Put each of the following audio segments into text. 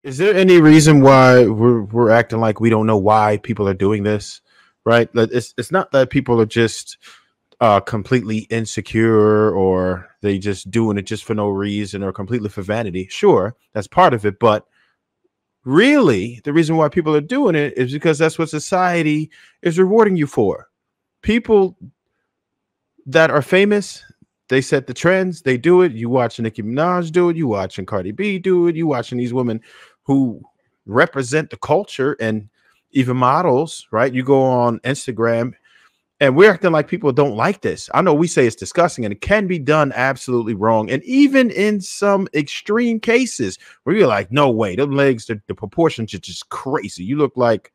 Is there any reason why we're acting like we don't know why people are doing this? Right? It's not that people are just completely insecure or they just doing it just for no reason or completely for vanity. Sure, that's part of it, but really the reason why people are doing it is because that's what society is rewarding you for. People that are famous, they set the trends, they do it. You watching Nicki Minaj do it, you watching Cardi B do it, you watching these women who represent the culture and even models, right? You go on Instagram and we're acting like people don't like this. I know we say it's disgusting and it can be done absolutely wrong. And even in some extreme cases where you're like, no way, them legs, the proportions are just crazy. You look like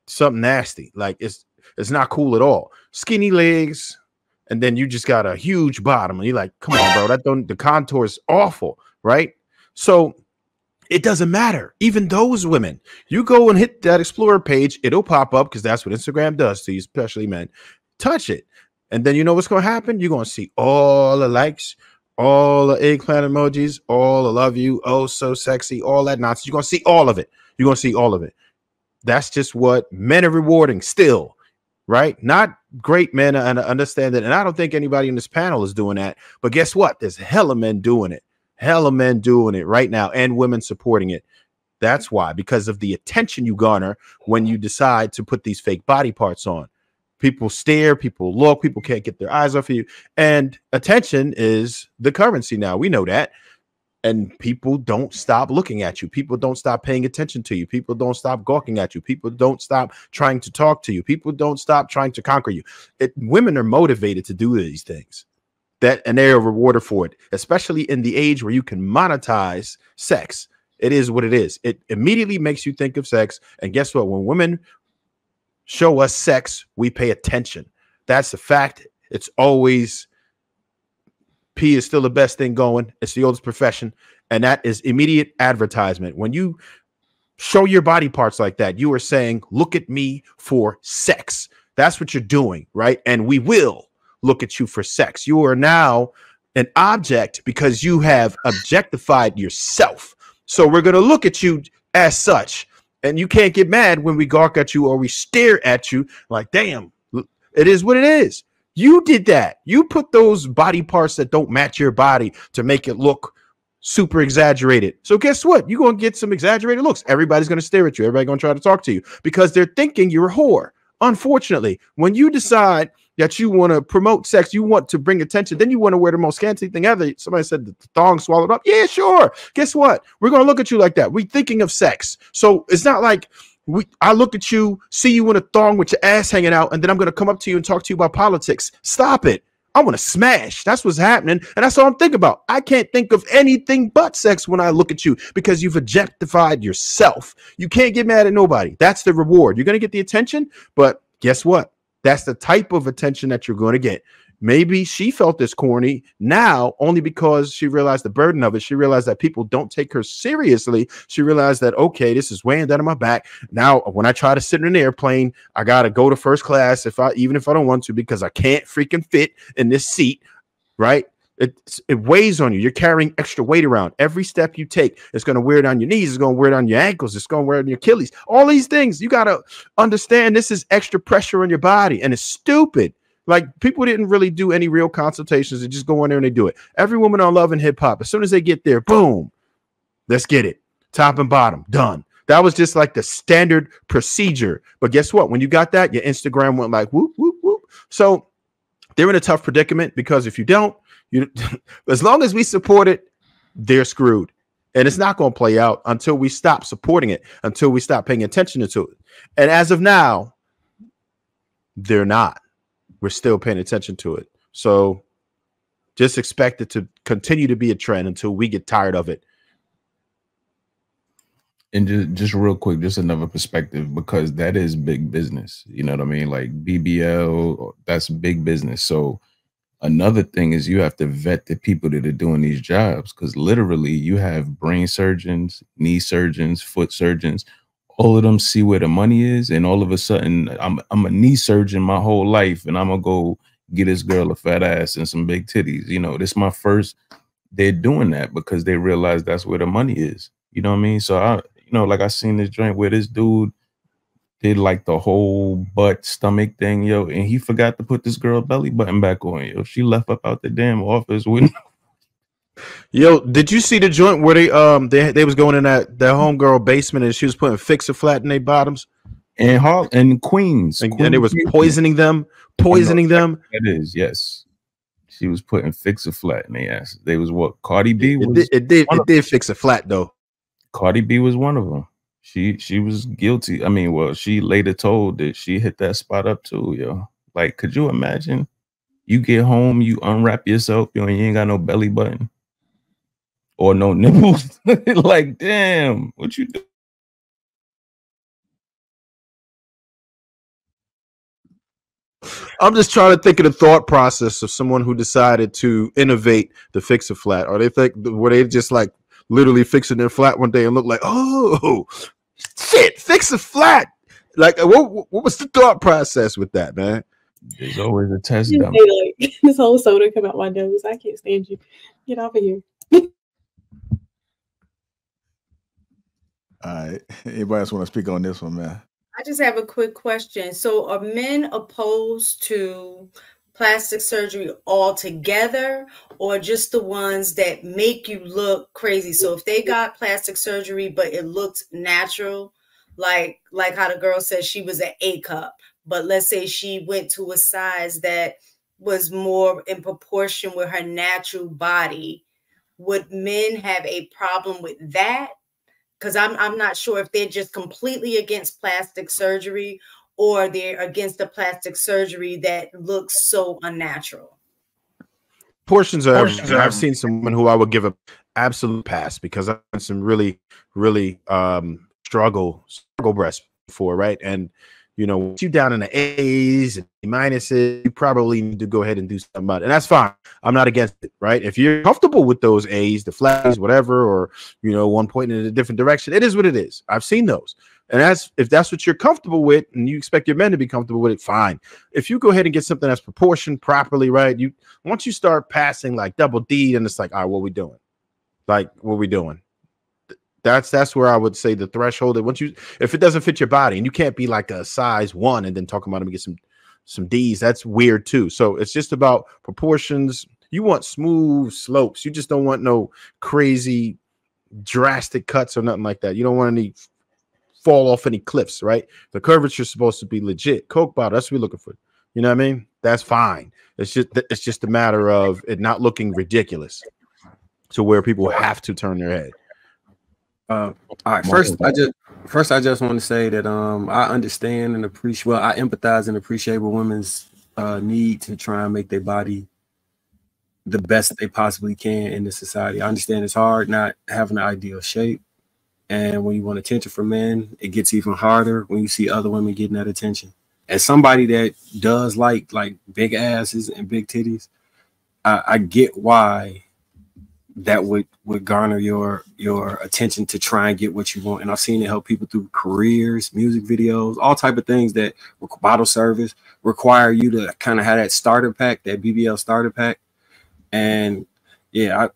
something nasty. Like it's not cool at all. Skinny legs, and then you just got a huge bottom. And you're like, come on, bro. The contour is awful, right? So it doesn't matter. Even those women, you go and hit that Explorer page, it'll pop up because that's what Instagram does to you, especially men. Touch it. And then you know what's going to happen? You're going to see all the likes, all the eggplant emojis, all the love you, oh, so sexy, all that nonsense. You're going to see all of it. You're going to see all of it. That's just what men are rewarding still, right? Not great men, and understand that. And I don't think anybody in this panel is doing that. But guess what? There's hella men doing it. Hella men doing it right now and women supporting it. That's why, because of the attention you garner when you decide to put these fake body parts on. People stare, people look, people can't get their eyes off of you. And attention is the currency now. We know that. And people don't stop looking at you. People don't stop paying attention to you. People don't stop gawking at you. People don't stop trying to talk to you. People don't stop trying to conquer you. Women are motivated to do these things. And they are rewarded for it, especially in the age where you can monetize sex. It is what it is. It immediately makes you think of sex. And guess what? When women show us sex, we pay attention. That's the fact. It's always P is still the best thing going. It's the oldest profession. And that is immediate advertisement. When you show your body parts like that, you are saying, look at me for sex. That's what you're doing, right? And we will look at you for sex. You are now an object because you have objectified yourself. So we're going to look at you as such. And you can't get mad when we gawk at you or we stare at you like, damn, it is what it is. You did that. You put those body parts that don't match your body to make it look super exaggerated. So guess what? You're going to get some exaggerated looks. Everybody's going to stare at you. Everybody's going to try to talk to you because they're thinking you're a whore. Unfortunately, when you decide that you want to promote sex, you want to bring attention, then you want to wear the most scanty thing ever. Somebody said the thong swallowed up. Yeah, sure. Guess what? We're going to look at you like that. We're thinking of sex. So it's not like I look at you, see you in a thong with your ass hanging out, and then I'm going to come up to you and talk to you about politics. Stop it. I want to smash. That's what's happening. And that's all I'm thinking about. I can't think of anything but sex when I look at you because you've objectified yourself. You can't get mad at nobody. That's the reward. You're going to get the attention, but guess what? That's the type of attention that you're going to get. Maybe she felt this corny now only because she realized the burden of it. She realized that people don't take her seriously. She realized that, okay, this is weighing down on my back. Now, when I try to sit in an airplane, I got to go to first class even if I don't want to, because I can't freaking fit in this seat, right? It weighs on you. You're carrying extra weight around. Every step you take, it's going to wear down your knees. It's going to wear down your ankles. It's going to wear down your Achilles. All these things, you got to understand this is extra pressure on your body, and it's stupid. Like, people didn't really do any real consultations. They just go in there and they do it. Every woman on Love and Hip Hop, as soon as they get there, boom, let's get it. Top and bottom, done. That was just like the standard procedure. But guess what? When you got that, your Instagram went like whoop, whoop, whoop. So they're in a tough predicament because if you don't, as long as we support it, they're screwed. And it's not going to play out until we stop supporting it, until we stop paying attention to it. And as of now, they're not. We're still paying attention to it. So just expect it to continue to be a trend until we get tired of it. And just real quick, just another perspective, because that is big business. You know what I mean? Like BBL, that's big business. So another thing is you have to vet the people that are doing these jobs, because literally you have brain surgeons, knee surgeons, foot surgeons. All of them see where the money is, and all of a sudden I'm a knee surgeon my whole life, and I'm gonna go get this girl a fat ass and some big titties. You know, this is my first. They're doing that because they realize that's where the money is. You know what I mean? So like I seen this joint where this dude did like the whole butt stomach thing, yo, and he forgot to put this girl belly button back on, yo. She left up out the damn office with. Yo, did you see the joint where they was going in that homegirl basement and she was putting Fix-A-Flat in their bottoms? And Queens. And it was poisoning them. That is, yes. She was putting Fix-A-Flat in their asses. They was what? Cardi B was. It did Fix-A-Flat though. Cardi B was one of them. She was guilty. I mean, well, she later told that she hit that spot up too, yo. Like, could you imagine? You get home, you unwrap yourself, yo, and you ain't got no belly button or no nipples. Like, damn, what you do? I'm just trying to think of the thought process of someone who decided to innovate the Fix-A-Flat. Or were they just like literally fixing their flat one day and look like, oh shit, Fix-A-Flat? Like, what was the thought process with that, man? There's always a test dump. Like, this whole soda come out my nose. I can't stand you. Get off of here. All right. Anybody else want to speak on this one, man? I just have a quick question. So are men opposed to plastic surgery altogether, or just the ones that make you look crazy? So if they got plastic surgery, but it looked natural, like how the girl said she was an A cup, but let's say she went to a size that was more in proportion with her natural body, would men have a problem with that? Because I'm not sure if they're just completely against plastic surgery or they're against the plastic surgery that looks so unnatural. Portions are everything. I've seen some women who I would give an absolute pass because I've had some really, really struggle breasts before, right? And you know, once you down in the A's and minuses, you probably need to go ahead and do something about it. And that's fine. I'm not against it, right? If you're comfortable with those A's, the flags, whatever, or, you know, one pointing in a different direction, it is what it is. I've seen those. And if that's what you're comfortable with and you expect your men to be comfortable with it, fine. If you go ahead and get something that's proportioned properly, right? Once you start passing like double D, and it's like, all right, what we doing? Like, what we doing? That's where I would say the threshold. That if it doesn't fit your body, and you can't be like a size 1 and then talking about them get some D's, that's weird too. So it's just about proportions. You want smooth slopes. You just don't want no crazy drastic cuts or nothing like that. You don't want any fall off any cliffs, right? The curvature is supposed to be legit. Coke bottle, that's what we're looking for. You know what I mean? That's fine. It's just a matter of it not looking ridiculous to where people have to turn their head. All right. First, I just want to say that I understand and appreciate. Well, I empathize and appreciate with women's need to try and make their body the best they possibly can in this society. I understand it's hard not having an ideal shape, and when you want attention from men, it gets even harder when you see other women getting that attention. As somebody that does like big asses and big titties, I get why that would garner your attention to try and get what you want. And I've seen it help people through careers, music videos, all type of things that bottle service require you to kind of have that starter pack, that BBL starter pack. And yeah,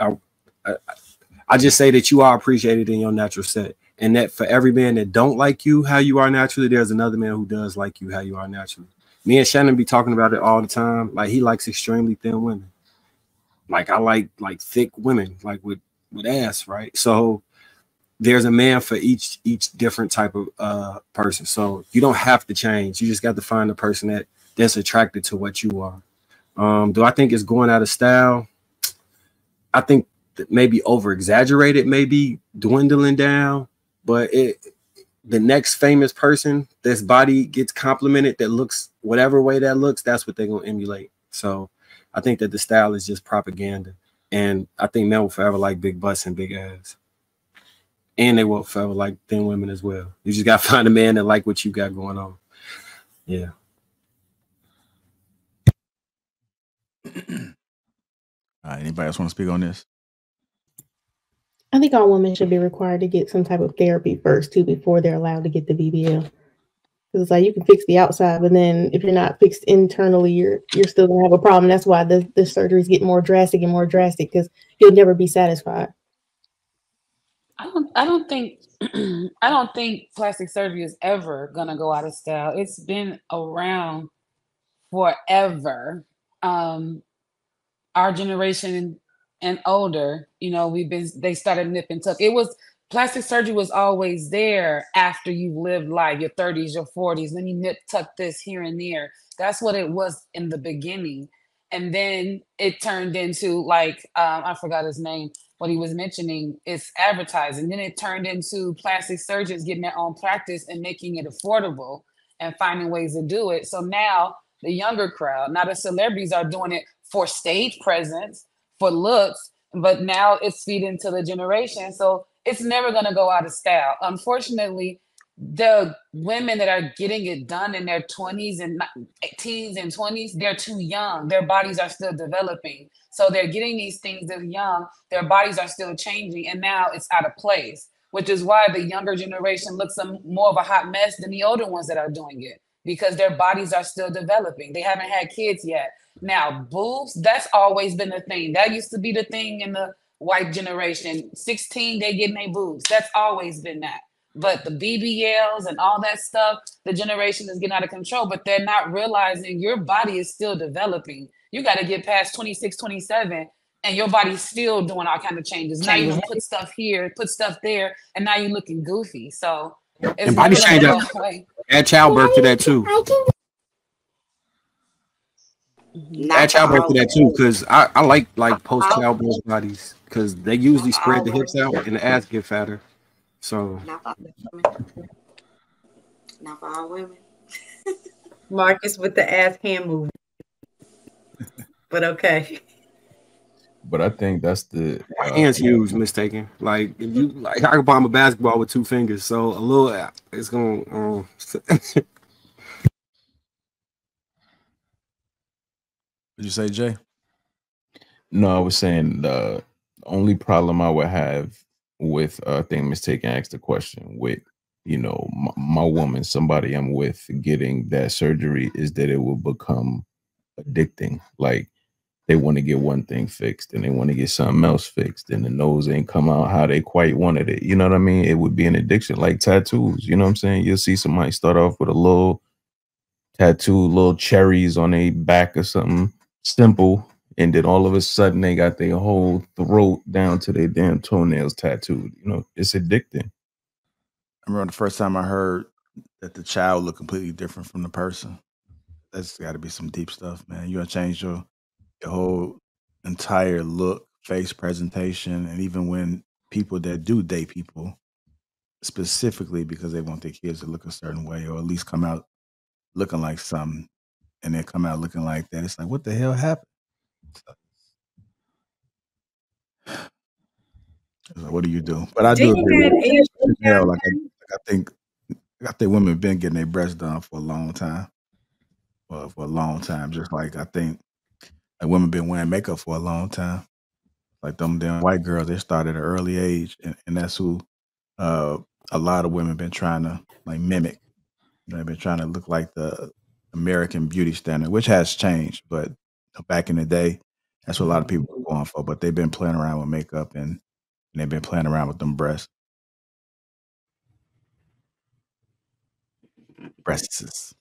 I just say that you are appreciated in your natural set, and that for every man that don't like you how you are naturally, there's another man who does like you how you are naturally. Me and Shannon be talking about it all the time. Like, he likes extremely thin women. Like, I like thick women, like with ass, right? So there's a man for each different type of person. So you don't have to change. You just got to find the person that's attracted to what you are. Do I think it's going out of style? I think that maybe over exaggerated, maybe dwindling down, but the next famous person that's body gets complimented that looks whatever way that looks, that's what they're gonna emulate. So I think that the style is just propaganda, and I think men will forever like big butts and big ass, and they will forever like thin women as well. You just gotta find a man that like what you got going on. Yeah. All right, anybody else want to speak on this? I think all women should be required to get some type of therapy first too before they're allowed to get the BBL. Because it's like you can fix the outside, but then if you're not fixed internally, you're still gonna have a problem. That's why the surgeries get more drastic and more drastic, because you'll never be satisfied. I don't think I don't think plastic surgery is ever gonna go out of style. It's been around forever. Um, our generation and older, you know, they started nip and tuck. It was plastic surgery was always there after you lived life, your 30s, your 40s. Then you nip tuck this here and there. That's what it was in the beginning. And then it turned into like I forgot his name, what he was mentioning, it's advertising. Then it turned into plastic surgeons getting their own practice and making it affordable and finding ways to do it. So now the younger crowd, now the celebrities are doing it for stage presence, for looks, but now it's feeding to the generation. So it's never going to go out of style. Unfortunately, the women that are getting it done in their 20s and teens and 20s, they're too young. Their bodies are still developing. So they're getting these things they're young, their bodies are still changing, and now it's out of place, which is why the younger generation looks more of a hot mess than the older ones that are doing it, because their bodies are still developing. They haven't had kids yet. Now, boobs, that's always been the thing. That used to be the thing in the white generation. 16, they getting their boobs. That's always been that. But the BBLs and all that stuff, the generation is getting out of control, but they're not realizing your body is still developing. You got to get past 26, 27, and your body's still doing all kinds of changes. Now you put stuff here, put stuff there, and now you're looking goofy. So it's And body never change gonna go away. add childbirth to that too. Add childbirth to that too, because I like post childbirth bodies because they usually spread the hips out and the ass get fatter. So not for all women. Marcus with the ass hand movement. But okay. But I think that's the hands huge mistaken. Like if you like, I can bomb a basketball with 2 fingers, so a little it's gonna. Did you say, Jay? No, I was saying the only problem I would have with I think mistaken asked the question with, you know, my woman, somebody I'm with, getting that surgery is that it will become addicting. Like they want to get one thing fixed and they want to get something else fixed, and the nose ain't come out how they quite wanted it. You know what I mean? It would be an addiction, like tattoos. You know what I'm saying? You'll see somebody start off with a little tattoo, little cherries on their back or something simple, and then all of a sudden they got their whole throat down to their damn toenails tattooed. You know, it's addicting. I remember the first time I heard that the child looked completely different from the person. That's got to be some deep stuff, man. You gotta change your whole entire look, face presentation, and even when people that do date people, specifically because they want their kids to look a certain way or at least come out looking like something, and they come out looking like that, it's like, what the hell happened? Like, what do you do? But I do agree with hell. Like I think women have been getting their breasts done for a long time. For a long time, just like I think like women been wearing makeup for a long time. Like them damn white girls, they started at an early age, and that's who a lot of women been trying to like mimic. You know, they've been trying to look like the American beauty standard, which has changed. But back in the day, that's what a lot of people were going for. But they've been playing around with makeup and they've been playing around with them breasts. Breasts.